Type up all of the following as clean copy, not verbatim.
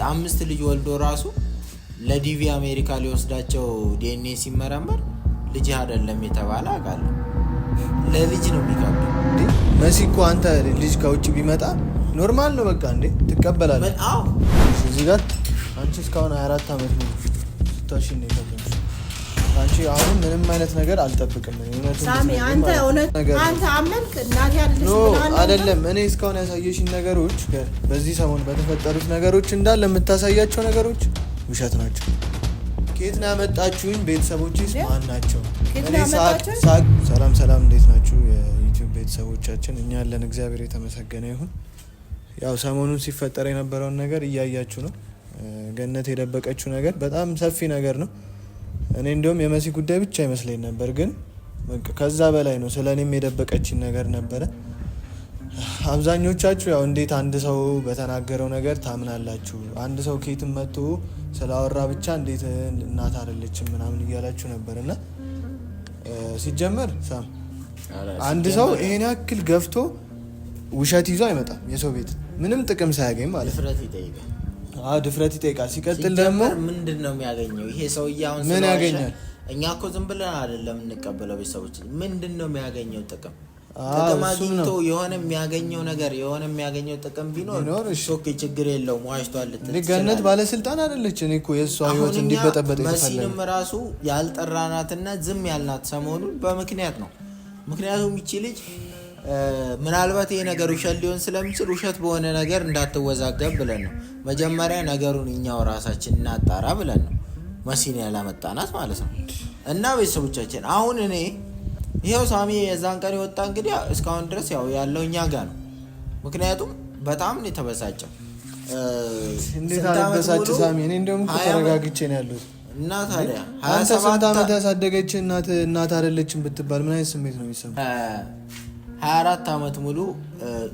አምስት ልጅ ወልዶ ራሱ ለዲቪ አሜሪካ ሊወስዳቸው ዲኤንኤ ሲመረመር ልጅ አይደለም የተባለ አውቃለሁ። ለልጅ ነው የሚከብደው። መሲ እኮ አንተ ልጅ ከውጭ ቢመጣ ኖርማል ነው በቃ እንዴ ትቀበላለህ? አዎ እዚህ ጋር አንቺ እስካሁን 24 ዓመት ነው ስታሽን ነው የከበደሽ። አንቺ አሁን ምንም አይነት ነገር አልጠብቅም። ሳሚ አንተ አመንክ እናቴ አይደለም እኔ እስካሁን ያሳየሽኝ ነገሮች በዚህ ሰሞን በተፈጠሩት ነገሮች እንዳለ የምታሳያቸው ነገሮች ውሸት ናቸው። ከየት ነው ያመጣችሁኝ? ቤተሰቦችስ ማን ናቸው? ሰላም እንዴት ናችሁ የዩቲዩብ ቤተሰቦቻችን? እኛ ያለን እግዚአብሔር የተመሰገነ ይሁን። ያው ሰሞኑን ሲፈጠር የነበረውን ነገር እያያችሁ ነው። ገነት የደበቀችው ነገር በጣም ሰፊ ነገር ነው። እኔ እንደውም የመሲ ጉዳይ ብቻ ይመስለኝ ነበር፣ ግን ከዛ በላይ ነው። ስለኔም የደበቀችኝ ነገር ነበረ። አብዛኞቻችሁ ያው እንዴት አንድ ሰው በተናገረው ነገር ታምናላችሁ? አንድ ሰው ከየትም መጥቶ ስላወራ ብቻ እንዴት እናት አይደለችም ምናምን እያላችሁ ነበርና ሲጀመር አንድ ሰው ይሄን ያክል ገፍቶ ውሸት ይዞ አይመጣም። የሰው ቤት ምንም ጥቅም ሳያገኝ ማለት ነው። ድፍረት ይጠይቃል። ሲቀጥል ደግሞ ምንድነው የሚያገኘው ይሄ ሰውዬ? አሁን ምን ያገኛል? እኛ እኮ ዝም ብለን አይደለም እንቀበለው። ቤተሰቦች ምንድነው የሚያገኘው ጥቅም? ጥቅም አግኝቶ የሆነ የሚያገኘው ጥቅም ቢኖር ሾክ ችግር የለውም። ዋሽቷል ልትል ገነት ባለስልጣን አይደለች። እኔ እኮ የሷ ህይወት እንዲበጠበጥ ይፈልጋል። መሲንም ራሱ ያልጠራናትና ዝም ያልናት ሰሞኑን በምክንያት ነው። ምክንያቱም ይቺ ልጅ ምናልባት ይሄ ነገር ውሸት ሊሆን ስለሚችል ውሸት በሆነ ነገር እንዳትወዛገብ ብለን ነው መጀመሪያ ነገሩን እኛው ራሳችን እናጣራ ብለን ነው መሲን ያላመጣናት ማለት ነው። እና ቤተሰቦቻችን አሁን እኔ ይሄው ሳሚ የዛን ቀን ወጣ እንግዲህ እስካሁን ድረስ ያው ያለው እኛ ጋር ነው። ምክንያቱም በጣም ነው የተበሳጨው። እንዴት አልበሳጭ ሳሚ? እኔ እንደውም ተረጋግቼ ነው ያለሁት። እና ታዲያ 27 ዓመት ያሳደገች እናት አይደለችም ብትባል ምን አይነት ስሜት ነው የሚሰማው? 24 ዓመት ሙሉ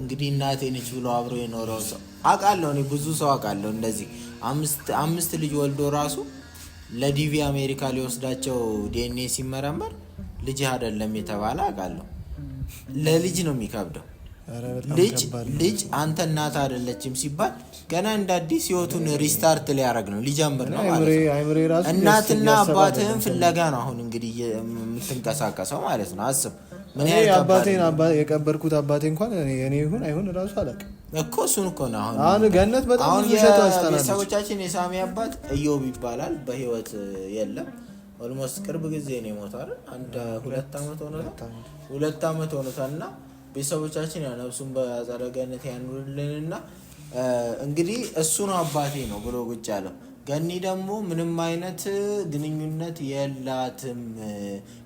እንግዲህ እናቴ ነች ብሎ አብሮ የኖረው ሰው አውቃለሁ። እኔ ብዙ ሰው አውቃለሁ እንደዚህ አምስት ልጅ ወልዶ ራሱ ለዲቪ አሜሪካ ሊወስዳቸው ዲኤንኤ ሲመረመር ልጅ አይደለም የተባለ አውቃለሁ። ለልጅ ነው የሚከብደው። ልጅ አንተ እናት አይደለችም ሲባል ገና እንደ አዲስ ህይወቱን ሪስታርት ሊያደርግ ነው ሊጀምር ነው ማለት ነው። እናትና አባትህን ፍለጋ ነው አሁን እንግዲህ የምትንቀሳቀሰው ማለት ነው። አስብ ምን ያህል አባቴን የቀበርኩት አባቴ እንኳን እኔ ይሁን አይሁን ራሱ አላውቅም እኮ እሱን እኮ ነው አሁን ገነት በጣም ውሸት አስተናለች። ቤተሰቦቻችን የሳሚ አባት ኢዮብ ይባላል፣ በህይወት የለም። ኦልሞስት ቅርብ ጊዜ ነው የሞተው አንድ 2 ዓመት ሆኖታልና ቤተሰቦቻችን ያው ነፍሱን በአጸደ ገነት ያኑርልንና እንግዲህ እሱ ነው አባቴ ነው ብሎ ቁጭ ያለው። ገኒ ደግሞ ምንም አይነት ግንኙነት የላትም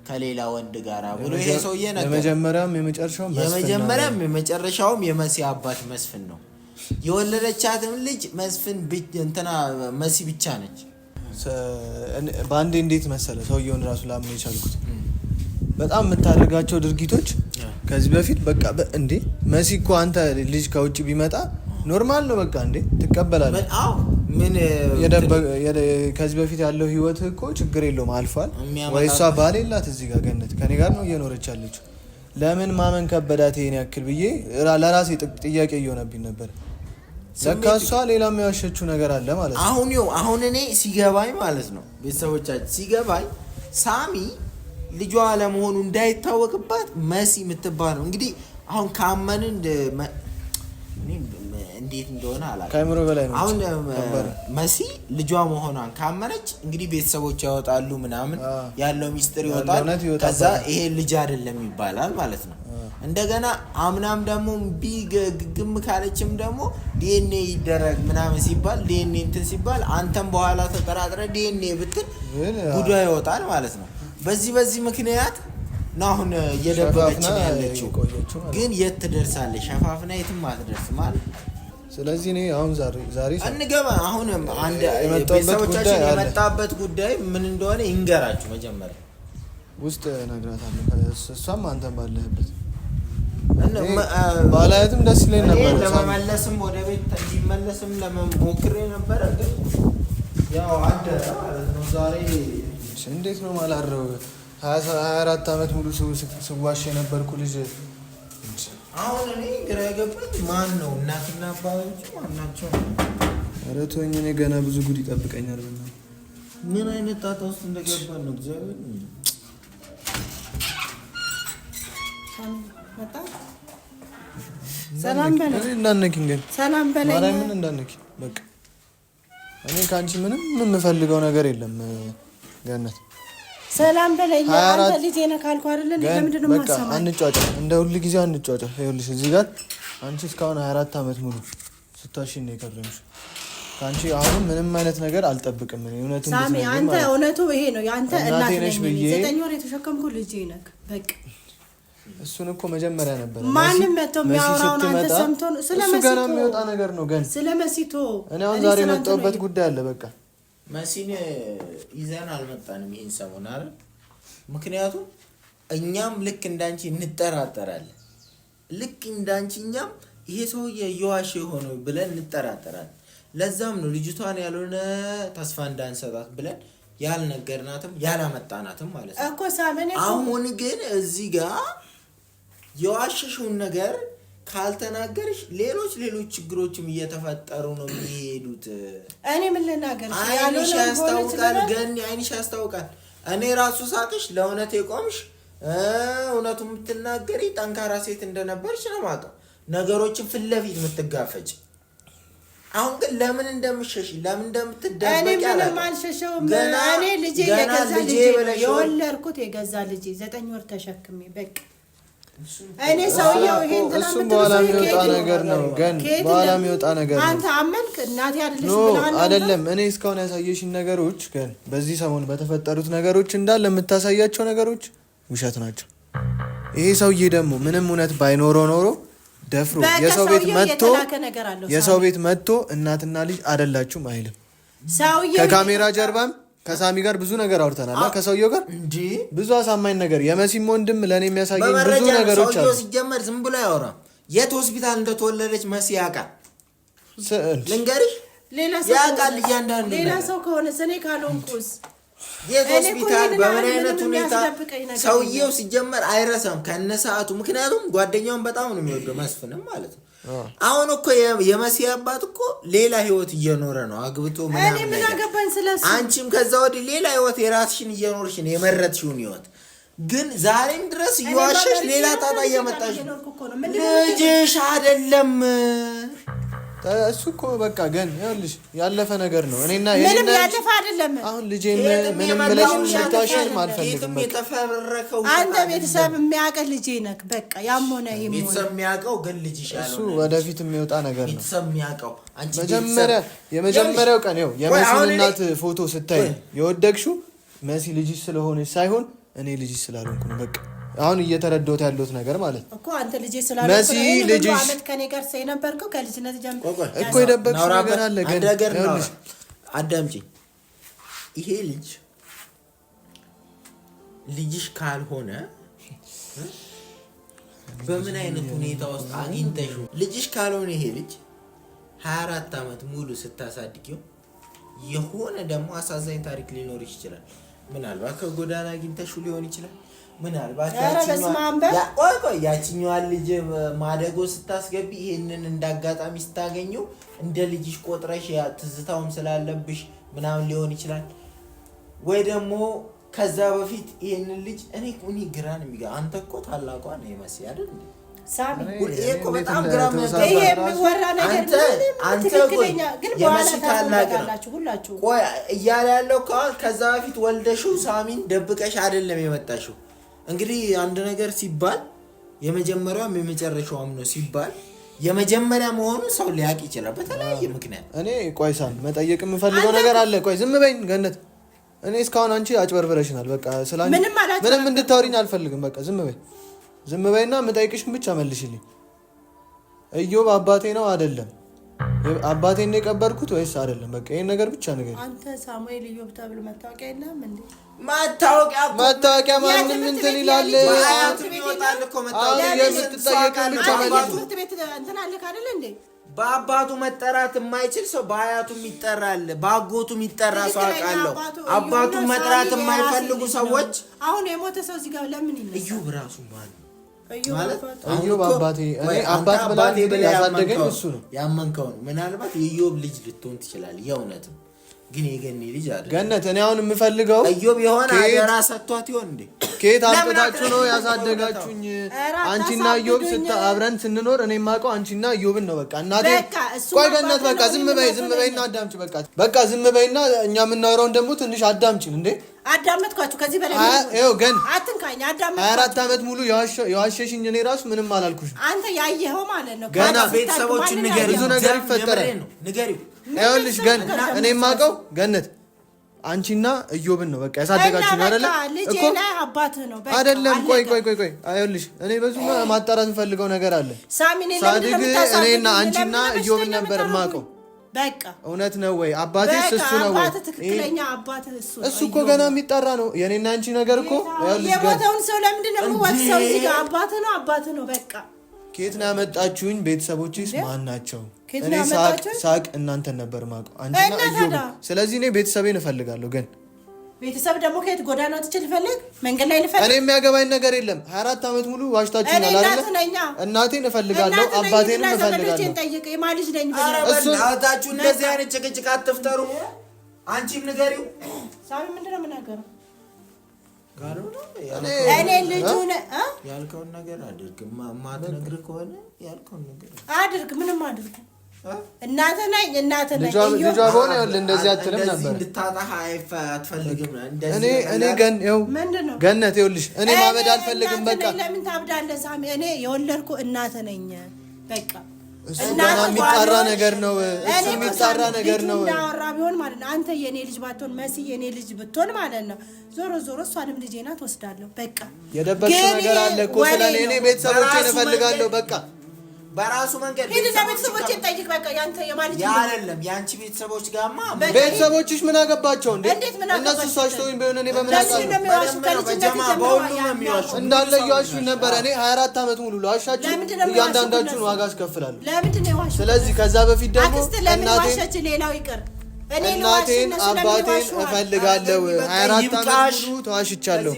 ከሌላ ወንድ ጋር ብሎ ይሄ ሰውዬ ነገር የመጀመሪያም የመጨረሻውም የመሲ አባት መስፍን ነው። የወለደቻትም ልጅ መስፍን እንትና መሲ ብቻ ነች። ባንዴ እንዴት መሰለ ሰውዬውን ራሱ ላምን የቻልኩት በጣም የምታደርጋቸው ድርጊቶች ከዚህ በፊት በቃ እንዴ መሲ እኮ አንተ ልጅ ከውጭ ቢመጣ ኖርማል ነው በቃ እንዴ ትቀበላለህ? አዎ ምን ከዚህ በፊት ያለው ህይወት እኮ ችግር የለውም አልፏል። ወይ እሷ ባል የላት እዚህ ጋር ገነት ከኔ ጋር ነው እየኖረች ያለችው። ለምን ማመን ከበዳት ይሄን ያክል ብዬ ለራሴ ጥያቄ እየሆነብኝ ነበር። ለካ እሷ ሌላ የሚያሸችው ነገር አለ ማለት ነው። አሁን እኔ ሲገባኝ ማለት ነው ቤተሰቦቻችን ሲገባኝ ሳሚ ልጇ ለመሆኑ እንዳይታወቅባት መሲ የምትባለው እንግዲህ አሁን ካመንን እንዴት እንደሆነ አላውቅም። ካይምሮ በላይ ነው። አሁን መሲ ልጇ መሆኗን ካመነች እንግዲህ ቤተሰቦች ያወጣሉ ምናምን ያለው ሚስጥር ይወጣል። ከዛ ይሄ ልጅ አይደለም ይባላል ማለት ነው። እንደገና አምናም ደግሞ ቢግግም ካለችም ደግሞ ዲኤንኤ ይደረግ ምናምን ሲባል ዲኤንኤ እንትን ሲባል አንተም በኋላ ተጠራጥረ ዲኤንኤ ብትል ጉዳይ ይወጣል ማለት ነው። በዚህ ምክንያት ነው አሁን እየደበቀች ያለችው። ግን የት ትደርሳለች? ሸፋፍና የትም አትደርስም ማለት። ስለዚህ እኔ አሁን ዛሬ እንገባ አሁን አንድ ቤተሰቦቻችን የመጣበት ጉዳይ ምን እንደሆነ ይንገራችሁ። መጀመሪያ ውስጥ ነግራታለሁ። እሷም አንተም ባለህበት ባላየትም ደስ ይለኝ ነበር። ለመመለስም ወደ ቤት እንዲመለስም ለመሞክሬ ነበር። ግን ያው አደረ ማለት ነው። ዛሬ እንዴት ነው ማላረው 24 ዓመት ሙሉ ስዋሽ የነበርኩ ልጅ አሁን እኔ ግራ የገባኝ ማን ነው? እናትና አባቶቹ ማን ናቸው? ኧረ ተወኝ፣ እኔ ገና ብዙ ጉድ ይጠብቀኛል። ምን አይነት ጣጣ ውስጥ እንደገባን ነው እግዚአብሔር። ሰላም በለኝ። እንዳነኪኝ ግን ሰላም በለኝ። ማርያምን እንዳነኪኝ በቃ። እኔ ካንቺ ምንም የምፈልገው ነገር የለም ገነት። ሰላም በለኝ። አንተ ልጅ ነህ ካልኩ አይደል? ለምንድን ነው በቃ አንጫጫ፣ እንደ ሁሉ ጊዜ አንጫጫ። ይኸውልሽ እዚህ ጋር አንቺ እስካሁን 24 ዓመት ሙሉ ስታሽኝ ነው የከረምሽ። ካንቺ አሁን ምንም አይነት ነገር አልጠብቅም። እኔ እውነቱን ሳሚ፣ አንተ እውነቱ ይሄ ነው። ያንተ እናት ነሽ ብዬ 9 ወር የተሸከምኩ ልጅ ነህ በቃ። እሱን እኮ መጀመሪያ ነበር ማንም መጥቶ የሚያወራውን አንተ ሰምቶ እሱ ገና የሚወጣ ነገር ነው። ግን ስለመሲቶ እኔ አሁን ዛሬ የመጣሁበት ጉዳይ አለ። በቃ መሲን ይዘን አልመጣንም ይሄን ሰሞን አይደል? ምክንያቱም እኛም ልክ እንዳንቺ እንጠራጠራለን። ልክ እንዳንቺ እኛም ይሄ ሰውዬ እየዋሸ ሆኖ ብለን እንጠራጠራለን። ለዛም ነው ልጅቷን ያልሆነ ተስፋ እንዳንሰጣት ብለን ያልነገርናትም ያላመጣናትም ማለት ነው እኮ ሳመኔ። አሁን ግን እዚህ ጋር የዋሸሽውን ነገር ካልተናገርሽ ሌሎች ችግሮችም እየተፈጠሩ ነው የሚሄዱት። እኔ ምን ልናገር? አይንሽ ያስታውቃል፣ ገኒ አይንሽ ያስታውቃል። እኔ ራሱ ሳቅሽ ለእውነት የቆምሽ እውነቱ የምትናገሪ ጠንካራ ሴት እንደነበርሽ ነው የማውቀው። ነገሮችን ፊት ለፊት የምትጋፈጭ። አሁን ግን ለምን እንደምትሸሽ ለምን እንደምትደበቂ እኔ ምንም አልሸሸውም። እኔ ልጄ የገዛ ልጄ የወለድኩት የገዛ ልጄ 9 ወር ተሸክሜ በቃ። እኔ ሰውየው ይሄን እሱ በኋላ የሚወጣ ነገር ነው። ግን በኋላ የሚወጣ ነገር ነው። አንተ አመንክ እናቴ አይደለሽ ብለህ አይደለም። እኔ እስካሁን ያሳየሽኝ ነገሮች ግን በዚህ ሰሞን በተፈጠሩት ነገሮች እንዳለ የምታሳያቸው ነገሮች ውሸት ናቸው። ይሄ ሰውዬ ደግሞ ምንም እውነት ባይኖረው ኖሮ ደፍሮ የሰው ቤት መጥቶ እናትና ልጅ አይደላችሁም አይልም። ከካሜራ ጀርባም ከሳሚ ጋር ብዙ ነገር አውርተናል። ከሰውየው ጋር ብዙ አሳማኝ ነገር የመሲም ወንድም ለኔ የሚያሳየኝ ብዙ ነገሮች አሉ። ሲጀመር ዝም ብሎ ያወራ የት ሆስፒታል እንደተወለደች መሲ ያውቃል። ልንገርሽ ያውቃል እያንዳንዱ ሌላ ሰው ከሆነ እኔ ካልሆንኩስ የት ሆስፒታል በምን አይነት ሁኔታ ሰውየው ሲጀመር አይረሳም ከነሰዓቱ። ምክንያቱም ጓደኛውን በጣም ነው የሚወደው መስፍንም ማለት ነው። አሁን እኮ የመሲ አባት እኮ ሌላ ህይወት እየኖረ ነው አግብቶ ምናምን ነገር። አንቺም ከዛ ወዲህ ሌላ ህይወት የራስሽን እየኖርሽ ነው የመረጥሽውን ህይወት። ግን ዛሬም ድረስ እየዋሸሽ ሌላ ጣጣ እያመጣሽ ልጅሽ አይደለም። እሱ እኮ በቃ ግን ይኸውልሽ ያለፈ ነገር ነው። እኔና ምንም ያለፈ አይደለም። አሁን ልጄን ምንም ብለሽ ልታሽም አልፈልግም። አንተ ቤተሰብ የሚያውቅ ልጄ ነህ በቃ። ያም ሆነ ይሄም ሆነ ቤተሰብ የሚያውቀው ግን ልጅሽ ያለው እሱ ወደፊት የሚወጣ ነገር ነው። ቤተሰብ የሚያውቀው አንቺ የመጀመሪያው ቀን ይኸው የመሲን እናት ፎቶ ስታይ የወደቅሽው መሲ ልጅሽ ስለሆነች ሳይሆን እኔ ልጅሽ ስላልሆንኩ ነው በቃ። አሁን እየተረዳሁት ያለሁት ነገር ማለት እኮ አንተ ልጅ ስላልሆንኩ ነው ልጅ አመት ከኔ ጋር ሳይነበርከው ከልጅነት ጀምሮ እኮ የደበቅሽው ነገር አለ። ግን አዳምጪኝ፣ ይሄ ልጅሽ ካልሆነ በምን አይነት ሁኔታ ውስጥ አግኝተሽው? ልጅሽ ካልሆነ ይሄ ልጅ 24 ዓመት ሙሉ ስታሳድጊው የሆነ ደግሞ አሳዛኝ ታሪክ ሊኖርሽ ይችላል። ምናልባት ከጎዳና አግኝተሽው ሊሆን ይችላል። ምናልባት ያቺኛዋን ልጅ ማደጎ ስታስገቢ ይሄንን እንዳጋጣሚ ስታገኘው እንደ ልጅሽ ቆጥረሽ ትዝታውም ስላለብሽ ምናምን ሊሆን ይችላል። ወይ ደግሞ ከዛ በፊት ይሄንን ልጅ እኔ ግራን የሚጋ አንተ እኮ ታላቋ ነው የመሲ አይደል እንዴ? ሳሚ እኮ በጣም ግራም ይሄ የሚወራ ነገር አንተ ትክክለኛ ግን በኋላ ታላላችሁ ሁላችሁ ቆይ እያለ ያለው ከዛ በፊት ወልደሽው ሳሚን ደብቀሽ አይደለም የመጣሽው። እንግዲህ አንድ ነገር ሲባል የመጀመሪያውም የመጨረሻውም ነው ሲባል የመጀመሪያ መሆኑን ሰው ሊያውቅ ይችላል በተለያየ ምክንያት። እኔ ቆይ ሳም መጠየቅ የምፈልገው ነገር አለ። ቆይ ዝም በይኝ ገነት። እኔ እስካሁን አንቺ አጭበርብረሽናል። በቃ ስላንቺ ምንም እንድታወሪኝ አልፈልግም። በቃ ዝም በይና የምጠይቅሽን ብቻ መልሽልኝ። እዮብ አባቴ ነው አይደለም? አባቴን ነው የቀበርኩት ወይስ አይደለም? በቃ ይሄን ነገር ብቻ ንገሪኝ። አንተ ሳሙኤል እዮብ ተብሎ መታወቂያ የለም እንዴ? መታወቂያ ማንም እንትን ይላል። አያቱ ይወጣል እኮ መታወቂያ የምትጠየቀው ብቻ መልሽ። ትምህርት ቤት እንትን አለ አይደል እንዴ? በአባቱ መጠራት የማይችል ሰው በአያቱም ይጠራል፣ በአጎቱም ይጠራ ሰው አውቃለሁ። አባቱን መጥራት የማይፈልጉ ሰዎች አሁን የሞተ ሰው እዚህ ጋር ለምን ይነሳል? እዮብ ራሱ ማለት ማለት ኢዮብ አባቴ እኔ አባት ብላ ያሳደገኝ እሱ ነው። ያመንከው ነው። ምናልባት የኢዮብ ልጅ ልትሆን ትችላለህ። የእውነትም ግን የገኒ ልጅ አይደለም። ገነት እኔ አሁን የምፈልገው ኢዮብ የሆነ አደራ ሰጥቷት ይሆን እንዴ? ከየት አምጥታችሁ ነው ያሳደጋችሁኝ? አንቺና ኢዮብ አብረን ስንኖር እኔ የማውቀው አንቺና ኢዮብን ነው። በቃ እናቴ ቆይ ገነት በቃ ዝም በይና አዳምጪ። በቃ ዝም በይና እኛ የምናወራውን ደግሞ ትንሽ አዳምጪን እንዴ። አዳመጥኳችሁ። ከዚህ በላይ ይኸው ግን አትንካኝ። አዳመጥኳችሁ። 24 ዓመት ሙሉ የዋሸሽኝ እኔ ራሱ ምንም አላልኩሽም። አንተ ያየኸው ማለት ነው። ገና ቤተሰቦችን ንገሪ፣ ብዙ ነገር ይፈጠራል። ንገሪው። ይኸውልሽ እኔ የማውቀው ገነት አንቺና ኢዮብን ነው በቃ ያሳደጋችሁኝ አይደለ እኮ አባትህ ነው በቃ አይደለም። ቆይ ይኸውልሽ እኔ ብዙ ማጣራት የምፈልገው ነገር አለ። ሳድግ እኔና አንቺና ኢዮብን ነበር የማውቀው። በቃ እውነት ነው ወይ? አባቴስ እሱ ነው ወይ? ትክክለኛ አባትህ እሱ እኮ ገና የሚጠራ ነው። የኔና አንቺ ነገር እኮ የሞተውን ሰው ለምንድን ነው የምወቅሰው? እዚህ ጋር አባትህ ነው በቃ። ከየት ነው ያመጣችሁኝ? ቤተሰቦችስ ማን ናቸው? እኔ ሳቅ እናንተን ነበር የማውቀው አንቺና ኢዮብ። ስለዚህ እኔ ቤተሰቤን እፈልጋለሁ። ግን ቤተሰብ ደግሞ ከየት ጎዳና ትችል ልፈልግ መንገድ ላይ ልፈልግ? እኔ የሚያገባኝ ነገር የለም። 24 ዓመት ሙሉ ዋሽታችሁኛል አይደል? እናቴን እፈልጋለሁ፣ አባቴንም እፈልጋለሁ። እሱን አታችሁ እንደዚህ አይነት ጭቅጭቅ አትፍጠሩ። አንቺም ንገሪው። ሳሚ ምንድነው የምናገረው? እኔ ልጁን ያልከውን ነገር አድርግ። ማትነግር ከሆነ ያልከውን ነገር አድርግ። ምንም አድርግ። እናት ነኝ። ልጇ በሆነ እንደዚህ አትልም ነበር። እንድታጣህ አትፈልግም። እኔ ገነት ይኸውልሽ እኔ ማበድ አልፈልግም። በቃ ለምን ታብዳለህ ሳሚ? እኔ የወለድኩ እናት ነኝ። በቃ እሱ ገና የሚጣራ ነገር ነው። እሱ የሚጣራ ነገር ነው። እንዳወራ ቢሆን ማለት ነው። አንተ የኔ ልጅ ባትሆን መሲ የኔ ልጅ ብትሆን ማለት ነው። ዞሮ እሷንም ልጄ ናት ወስዳለሁ። በቃ የደበቅሽ ነገር አለ እኮ ስለኔ። እኔ ቤተሰቦቼን እፈልጋለሁ። በቃ በራሱ መንገድ ሄድ ለቤተሰቦቼን ጠይቅ። በቃ ያንተ የማልጅ አይደለም ያንቺ ቤተሰቦች ጋርማ ቤተሰቦችሽ ምን አገባቸው እንዴ? እነሱ ሳሽቶኝ ቢሆን እኔ በምን አውቃለሁ? እንዳለ እየዋሹኝ ነበረ። እኔ 24 ዓመት ሙሉ ለዋሻችሁ እያንዳንዳችሁን ዋጋ አስከፍላለሁ። ስለዚህ ከዛ በፊት ደግሞ እናቴን አባቴን እፈልጋለሁ። 24 ዓመት ሙሉ ተዋሽቻለሁ።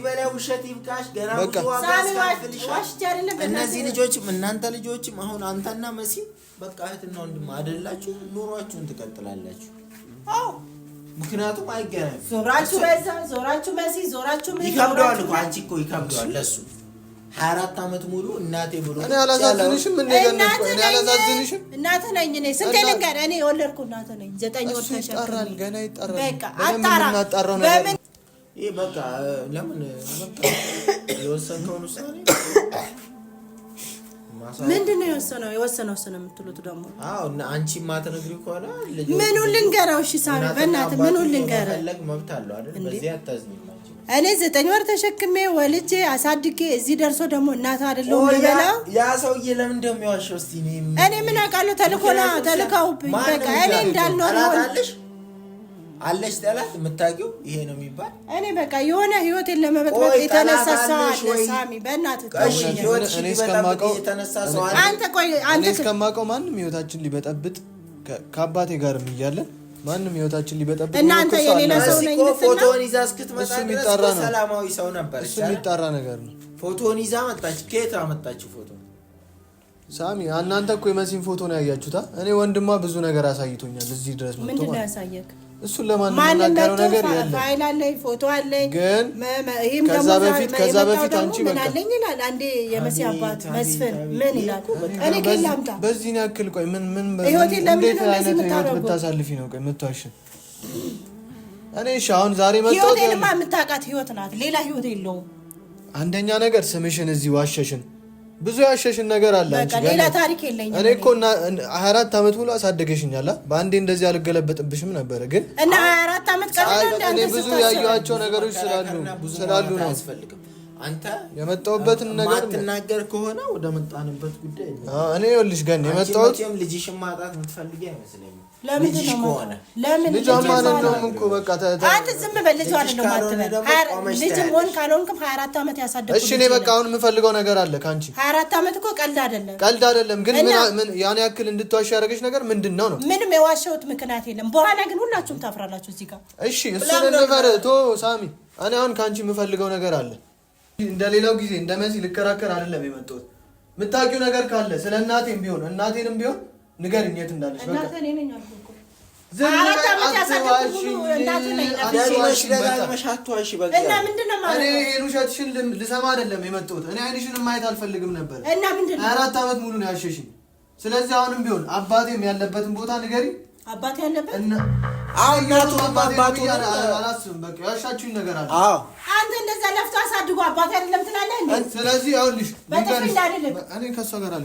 በቃ እነዚህ ልጆችም እናንተ ልጆችም አሁን አንተና መሲ በቃ እህትና ወንድም አይደላችሁ? ኑሯችሁን ትቀጥላላችሁ። አዎ ምክንያቱም አይገናኝም። ዞራችሁ መሲ ዞራችሁ ምን ይከብደዋል እኮ አንቺ እኮ ይከብደዋል ለሱ 24 ዓመት ሙሉ እናቴ ብሎ እኔ አላሳዝንሽም? እኔ አላሳዝንሽም? እናቴ ነኝ እኔ ስንቴ ልንገር እኔ የወለድኩ እናቴ ነኝ። 9 ወር ተሸክሜ ገና ይጣራል። በቃ አጣራ ነገር ይሄ በቃ ለምን በቃ የወሰንከውን ውሳኔ ምንድነው የወሰነው የምትሉት ደግሞ? አዎ እና አንቺ ማትነግሪ ከሆነ ምኑን ልንገራው? እሺ ሳሚ በእናትህ ምኑን ልንገራ? ፈለግ መብት አለው አይደል? በዚህ አታዝኝ። እኔ 9 ወር ተሸክሜ ወልጄ አሳድጌ እዚህ ደርሶ ደግሞ እናት አይደለም ልበላ። ያ ሰውዬ ለምን እንደሚዋሸው እስቲ እኔ ምን አውቃለሁ? ተልከውብኝ በቃ እኔ እንዳልኖር አለሽ ጠላት የምታውቂው ይሄ ነው የሚባል እኔ በቃ የሆነ ህይወቴን ለመበጥበጥ የተነሳ ሰው አለ ሳሚ በእናትህ እኔ እስከማውቀው አንተ ቆይ አንተ እስከማውቀው ማንም ህይወታችን ሊበጠብጥ ከአባቴ ጋርም እያለን ማንም ህይወታችን ሊበጠብጥ እናንተ የሌላ ሰው ነኝ ፎቶን ይዛ እስክትመጣ ድረስ ሰላማዊ ሰው ነበር። እሱ የሚጣራ ነገር ነው። ፎቶን ይዛ መጣች። ከየት አመጣችው ፎቶ? ሳሚ እናንተ እኮ የመሲን ፎቶ ነው ያያችሁታ። እኔ ወንድሟ ብዙ ነገር አሳይቶኛል እዚህ ድረስ መጥቶ ምንድን ነው ያሳየክ? እሱን ለማንም መናገረው ነገር የለም። ፋይል አለኝ ፎቶ አለኝ። ግን ከዛ በፊት አንቺ በቃ አለኝ ይላል አንዴ የመሲ አባት መስፍን ምን ይላል? እኔ ከላምታ በዚህ ያክል ቆይ ምን እንዴት አይነት ህይወት ብታሳልፊ ነው ቆይ የምትዋሽ? እኔ እሺ አሁን ዛሬ መጣሁ። ህይወቴንማ የምታውቃት ህይወት ናት፣ ሌላ ህይወት የለውም። አንደኛ ነገር ስምሽን እዚህ ዋሸሽን፣ ብዙ ያሸሽን ነገር አለ። አንቺ ጋር ሌላ ታሪክ የለኝም። እኔ እኮ 24 ዓመት ሙሉ አሳደገሽኛል። በአንዴ እንደዚህ አልገለበጥብሽም ነበር። ግን እና 24 ዓመት ቀርቶ እኔ ብዙ ያየኋቸው ነገሮች ስላሉ ነው። አንተ የመጣሁበትን ነገር ማትናገር ከሆነ ወደ መጣንበት ጉዳይ እኔ ይኸውልሽ ገን የመጣሁት ልጅሽን ማጣት የምትፈልጊ አይመስለኝም። ለምን ልጅ ማለት ነው እኮ በቃ አንተ ዝም በል። ልጅ አይደለም አትበል። ልጅ ሆን ካልሆንክም 24 ዓመት ያሳደግኩ። እሺ እኔ በቃ አሁን የምፈልገው ነገር አለ ካንቺ። 24 ዓመት እኮ ቀልድ አይደለም። ግን ምን ያን ያክል እንድትዋሽ ያደረገሽ ነገር ምንድነው ነው? ምንም የዋሸሁት ምክንያት የለም። በኋላ ግን ሁላችሁም ታፍራላችሁ እዚህ ጋር። እሺ እሱን እንፈር ቶ ሳሚ። እኔ አሁን ካንቺ የምፈልገው ነገር አለ። እንደሌላው ጊዜ እንደመሲ ልከራከር አይደለም የመጣሁት። የምታውቂው ነገር ካለ ስለ እናቴም ቢሆን ንገሪኝ የት እንዳለች። በቃ እናቴ ነኝ አልኩ እኮ ይሄን ውሸትሽን ልሰማ አይደለም የመጣሁት። እኔ አይንሽንም ማየት አልፈልግም ነበር። 4 ዓመት ሙሉ ነው ያሸሽኝ። ስለዚህ አሁንም ቢሆን አባቴም ያለበትን ቦታ ንገሪኝ። አባቴ ያለበት እናቱ አባቱ አላስብም። በቃ ያሻችሁኝ ነገር አለ። አንተ እንደዛ ለፍቶ አሳድጎ አባቴ አይደለም ትላለህ እንዴ? ስለዚህ አሁንልሽ እኔ ከሷ ጋር አለ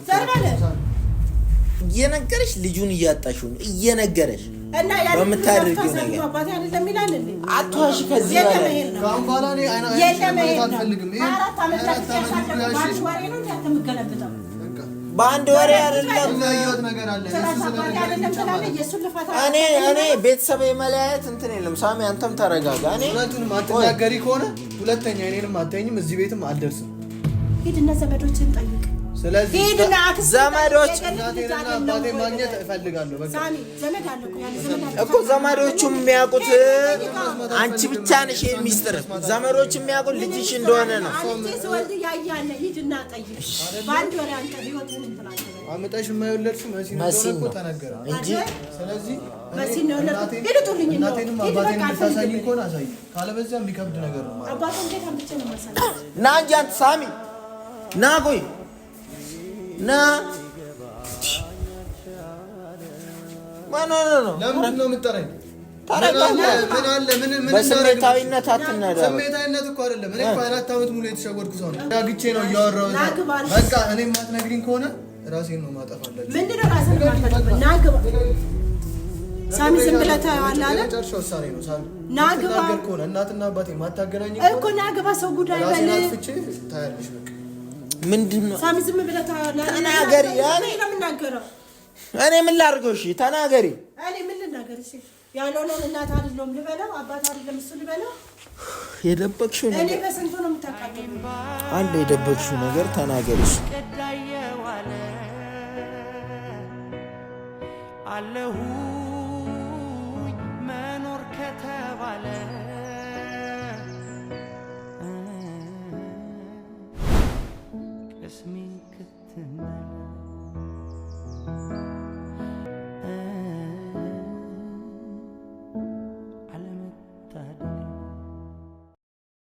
እየነገረሽ ልጁን እያጣሽው ነው እየነገረሽ እና በምታደርጊው ነገር አባቴ አይደለም ይላል እንዴ? አትዋሽ። ከዚህ ካሁን በኋላ እኔ አልፈልግም። አራት ዓመት ያሳደገው ወሬ ነው እንደምትገለብጠው በአንድ ወሬ አይደለም። እኔ ቤተሰብ የመለያየት እንትን የለም። ሳሚ አንተም ተረጋጋ። እኔ እውነቱን ማትናገሪ ከሆነ ሁለተኛ እኔንም አትተኝም፣ እዚህ ቤትም አልደርስም። ሂድና ዘመዶችን ጠይቅ። ስለዚህ ዘመዶች እናቴንና አባቴን ማግኘት እፈልጋለሁ። በቃ ሳሚ ዘመድ አለ እኮ ዘመዶቹም የሚያውቁት አንቺ ብቻ ነሽ። የሚስጥር ዘመዶች የሚያውቁት ልጅሽ እንደሆነ ነው። አመጣሽ የማይወለድሽው መሲ ነው ተናገረ እንጂ። ስለዚህ መሲ ነው እናቴንም አባቴን ልታሳይ ከሆነ አሳይ፣ ካለበዚያ የሚከብድ ነገር ነው ማለት አባቴን እንዴት አምጥቼ ነው ማሳይ? ና እንጂ አንተ ሳሚ ና ቆይ ና ነው ለምን ነው የምትጠራኝ? በስሜታዊነት አትናዳ። ስሜታዊነት እኮ አይደለም። እኔ እኮ 4 ዓመት ሙሉ የተሸወድኩ ሰው ነኝ። ዳግቼ ነው እያወራሁት። በቃ እኔ የማትነግሪኝ ከሆነ ራሴን ነው ማጠፋለሁ። ምንድነው ራስን ማጥፋት? ናግባ ሳሚ ዝም ብለህ ታየዋለህ አለ። ጨርሻው ውሳኔ ነው ሳሚ። ናግባ ከሆነ እናትና አባቴ ማታገናኝ እኮ ናግባ። ሰው ጉዳይ በል ታያለሽ። በቃ ምንድነው ሳሚ ዝም ብለህ ታየዋለህ። ተናገሪ። እኔ ምን ላድርገው? እሺ ተናገሪ። እኔ ምን ልናገር? እሺ ያለውን እናት አይደለም ልበለው አባት አይደለም እሱ ልበለው? የደበቅሽው ነገር እኔ በስንቱ ነው የምታቃጥለው? አንድ የደበቅሽው ነገር ተናገሪሽ። አለሁ